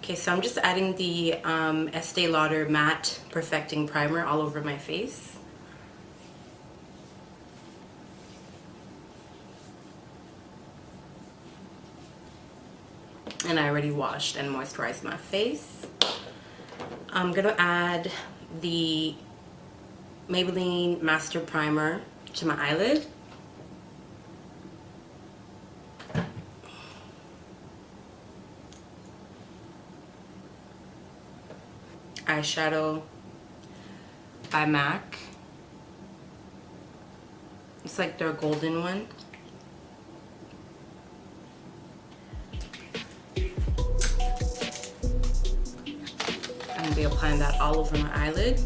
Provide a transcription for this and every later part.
Okay, so I'm just adding the Estee Lauder Matte Perfecting Primer all over my face. And I already washed and moisturized my face. I'm gonna add the Maybelline Master Primer to my eyelid. Eyeshadow by MAC. It's like their golden one. I'm gonna be applying that all over my eyelid.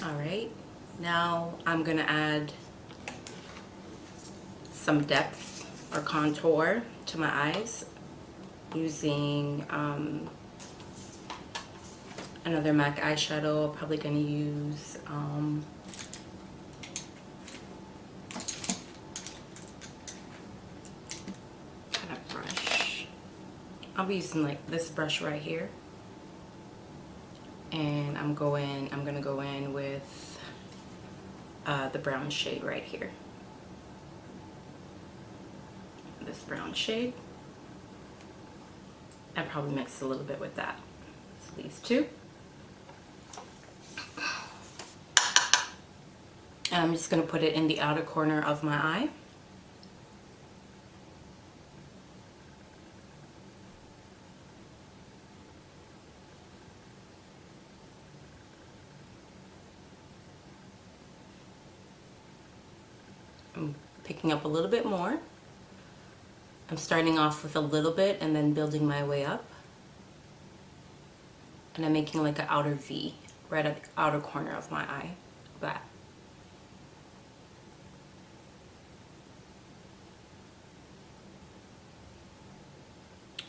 Alright, now I'm gonna add some depth or contour to my eyes using another MAC eyeshadow. I'm probably gonna use kind of brush. I'll be using like this brush right here. And I'm gonna go in with the brown shade right here. This brown shade. I probably mix a little bit with that. So these two. And I'm just gonna put it in the outer corner of my eye. I'm picking up a little bit more. I'm starting off with a little bit and then building my way up. And I'm making like an outer V right at the outer corner of my eye. That.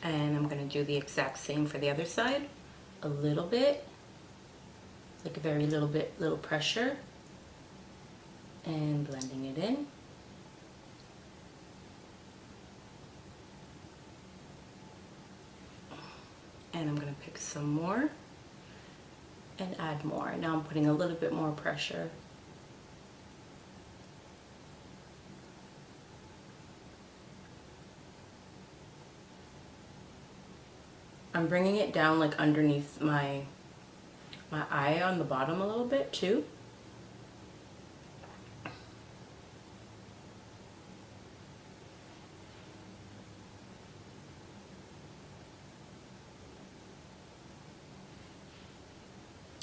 And I'm gonna do the exact same for the other side. A little bit, like a very little pressure. And blending it in. And I'm gonna pick some more and add more. Now I'm putting a little bit more pressure. I'm bringing it down like underneath my eye on the bottom a little bit too.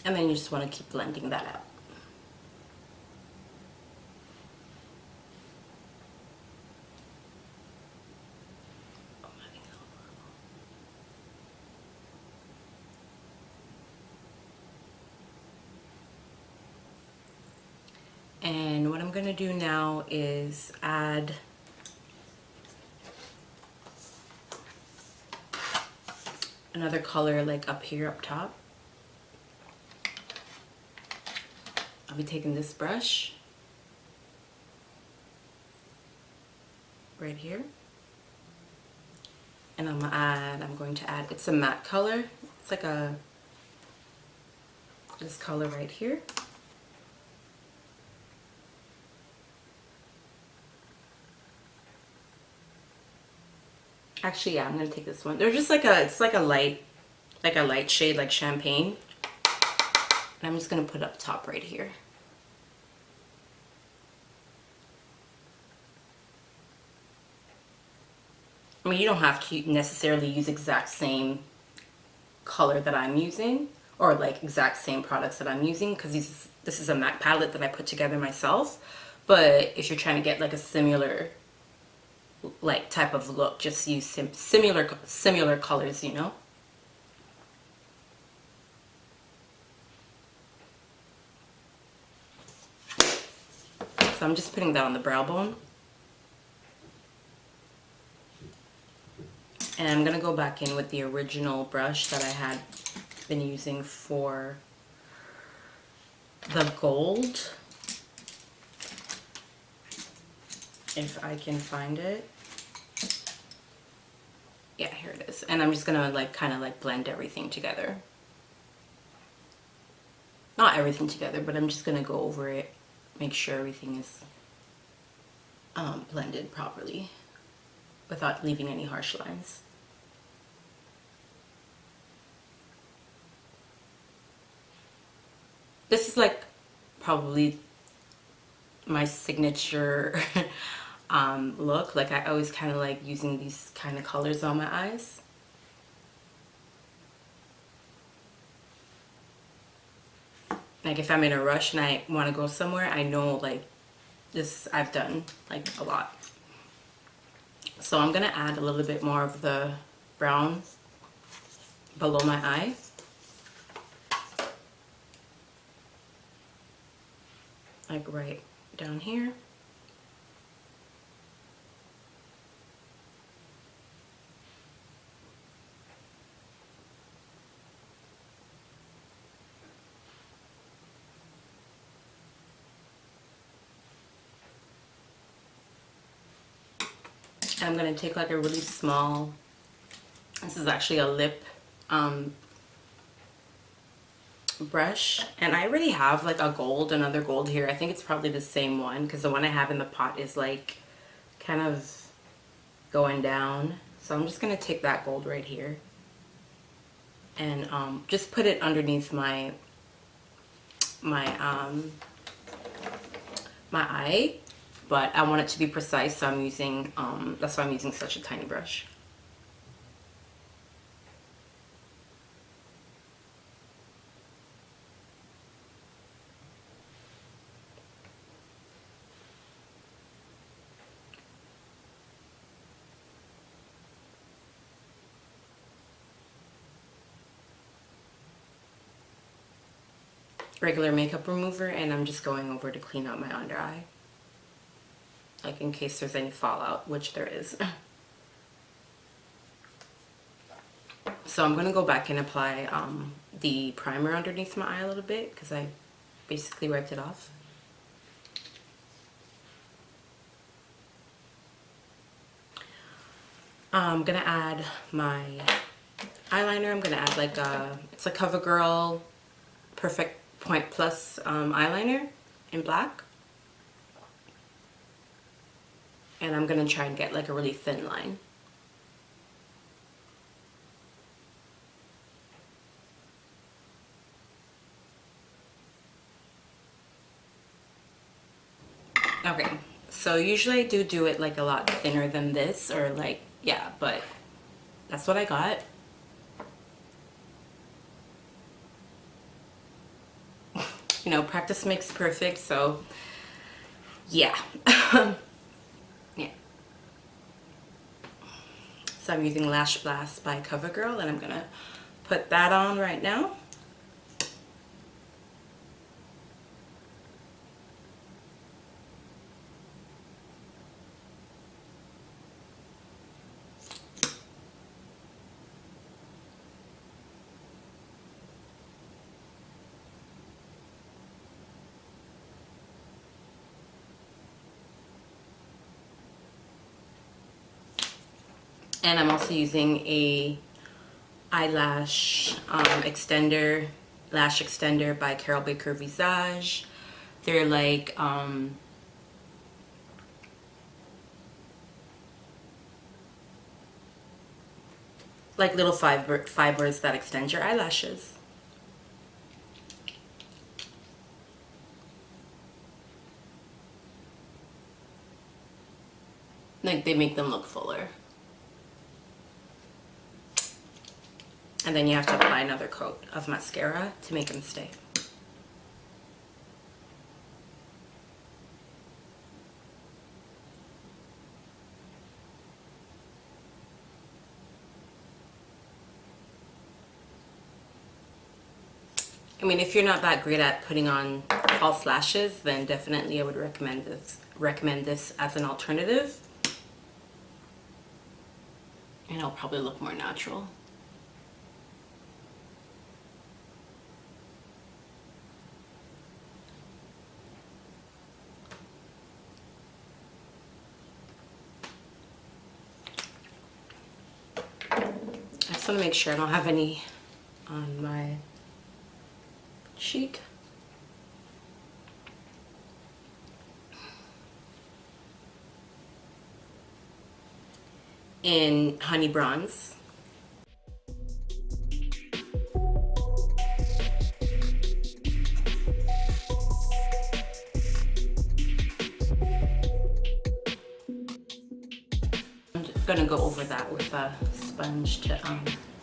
And then you just want to keep blending that out. And what I'm going to do now is add another color like up here up top. I'll be taking this brush right here, and I'm going to add, it's a matte color. It's like this color right here. Actually, yeah, I'm gonna take this one. They're just like it's like a light shade, like champagne. And I'm just gonna put it up top right here. I mean, you don't have to necessarily use exact same color that I'm using, or like exact same products that I'm using, because this is a MAC palette that I put together myself. But if you're trying to get like a similar like type of look, just use similar colors, you know. So I'm just putting that on the brow bone. And I'm gonna go back in with the original brush that I had been using for the gold. If I can find it. Yeah, here it is. And I'm just gonna like kind of like blend everything together. Not everything together, but I'm just gonna go over it, make sure everything is blended properly without leaving any harsh lines. This is like probably my signature look. Like I always kind of like using these kind of colors on my eyes. Like if I'm in a rush and I want to go somewhere, I know like this I've done like a lot. So I'm gonna add a little bit more of the brown below my eye. Like right down here. I'm going to take like a really small, this is actually a lip brush, and I already have like another gold here. I think it's probably the same one because the one I have in the pot is like kind of going down. So I'm just going to take that gold right here and just put it underneath my eye. But I want it to be precise, so I'm using, that's why I'm using such a tiny brush. Regular makeup remover, and I'm just going over to clean out my under eye. Like in case there's any fallout, which there is. So I'm gonna go back and apply the primer underneath my eye a little bit because I basically wiped it off. I'm gonna add my eyeliner. I'm gonna add like it's a CoverGirl Perfect Point Plus eyeliner in black. And I'm gonna try and get like a really thin line. Okay, so usually I do it like a lot thinner than this, or like, yeah, but that's what I got. You know, practice makes perfect, so yeah. Yeah. So I'm using Lash Blast by CoverGirl, and I'm gonna put that on right now. And I'm also using a eyelash extender, lash extender by Carol Baker Visage. They're like little fibers that extend your eyelashes. Like they make them look fuller. And then you have to apply another coat of mascara to make them stay. I mean, if you're not that great at putting on false lashes, then definitely I would recommend this as an alternative. And it'll probably look more natural. I just want to make sure I don't have any on my cheek. In Honey Bronze. I'm just gonna go over that with a sponge to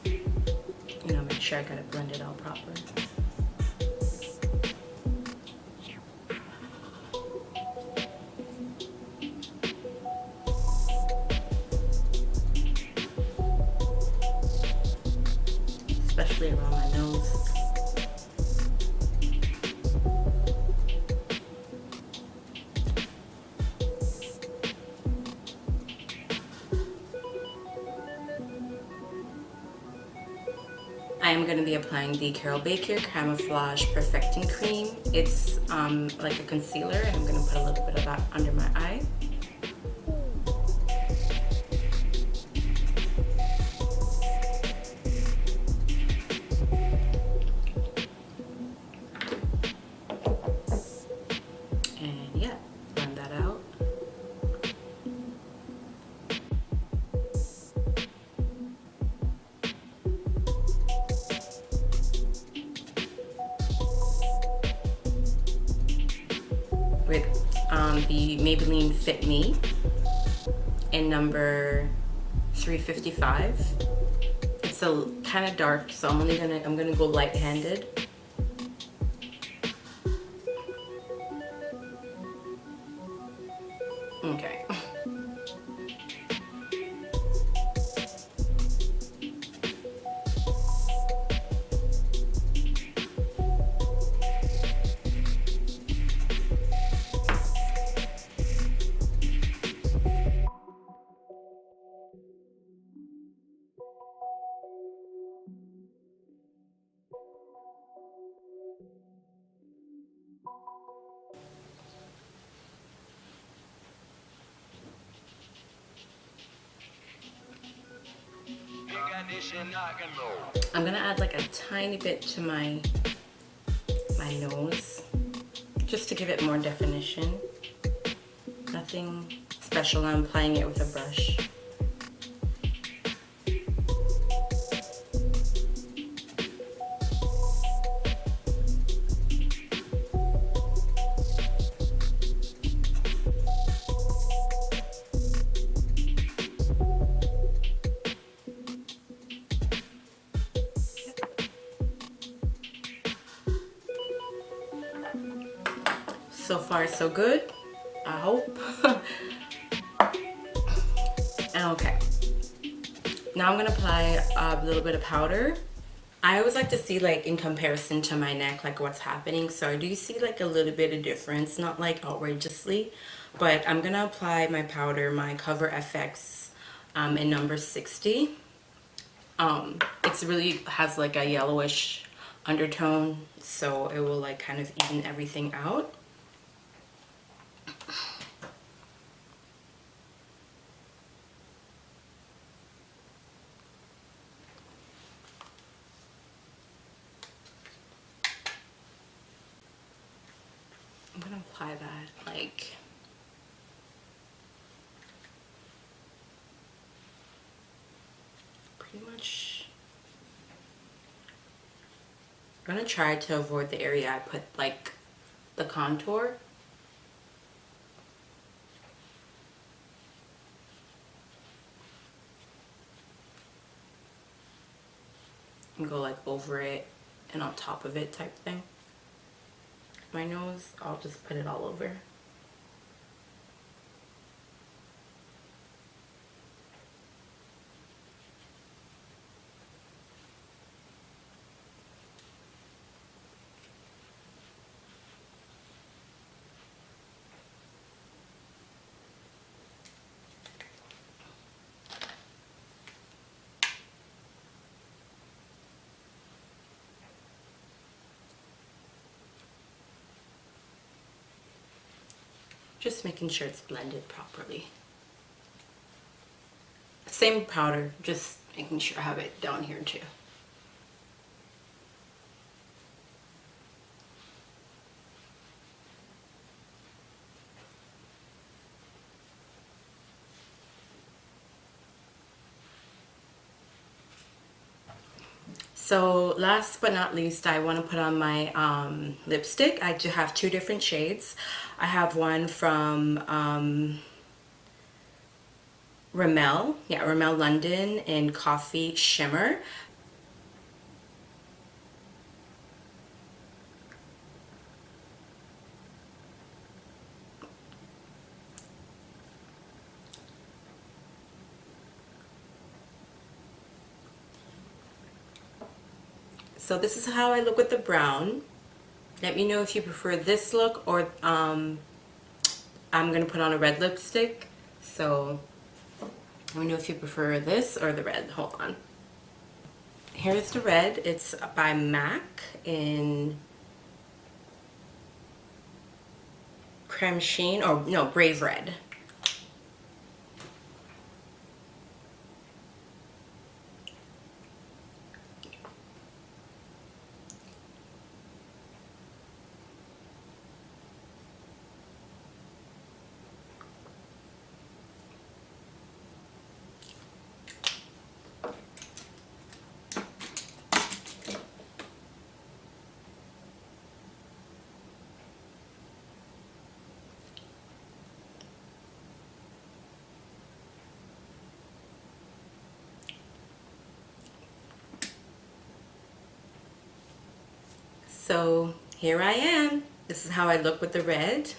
you know, make sure I got it blended out proper. Especially around my nose. I am going to be applying the Carol Baker Camouflage Perfecting Cream. It's like a concealer, and I'm going to put a little bit of that under my eye. And yeah, blend that out. With the Maybelline Fit Me in number 355. It's a kind of dark, so I'm gonna go light-handed. Okay. I'm gonna add like a tiny bit to my nose, just to give it more definition. Nothing special. I'm applying it with a brush. So far so good, I hope. Okay, now I'm gonna apply a little bit of powder. I always like to see like in comparison to my neck like what's happening, so I do see like a little bit of difference, not like outrageously, but I'm gonna apply my powder, my Cover FX in number 60. It's really has like a yellowish undertone, so it will like kind of even everything out. I'm gonna apply that like pretty much. I'm gonna try to avoid the area I put like the contour. And go like over it and on top of it type thing. My nose, I'll just put it all over. Just making sure it's blended properly. Same powder, just making sure I have it down here too. So last but not least, I want to put on my lipstick. I do have two different shades. I have one from Rimmel, Rimmel London in Coffee Shimmer. So this is how I look with the brown. Let me know if you prefer this look or I'm gonna put on a red lipstick. So let me know if you prefer this or the red. Hold on. Here's the red. It's by MAC in Creme Sheen, or no, Brave Red. So here I am. This is how I look with the red.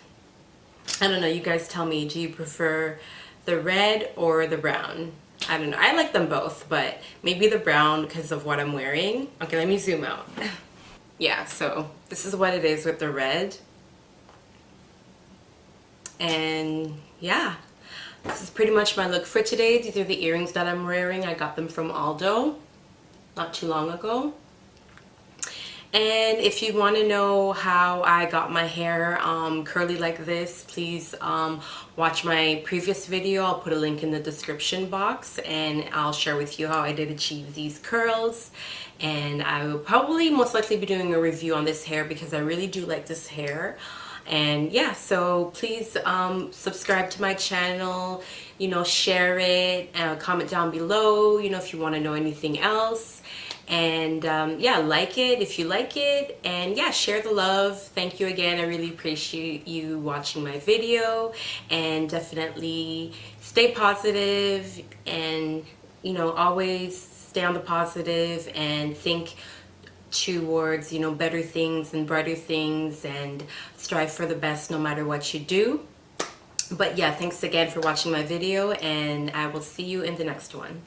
I don't know, you guys tell me, do you prefer the red or the brown? I don't know, I like them both, but maybe the brown because of what I'm wearing. Okay, let me zoom out. Yeah, so this is what it is with the red. And yeah, this is pretty much my look for today. These are the earrings that I'm wearing. I got them from Aldo not too long ago. And if you want to know how I got my hair curly like this, please watch my previous video. I'll put a link in the description box and I'll share with you how I did achieve these curls. And I will probably most likely be doing a review on this hair because I really do like this hair. And yeah, so please subscribe to my channel, you know, share it, comment down below, you know, if you want to know anything else. And yeah, like it if you like it, and yeah, share the love. Thank you again. I really appreciate you watching my video, and definitely stay positive, and you know, always stay on the positive and think towards, you know, better things and brighter things, and strive for the best no matter what you do. But yeah, thanks again for watching my video, and I will see you in the next one.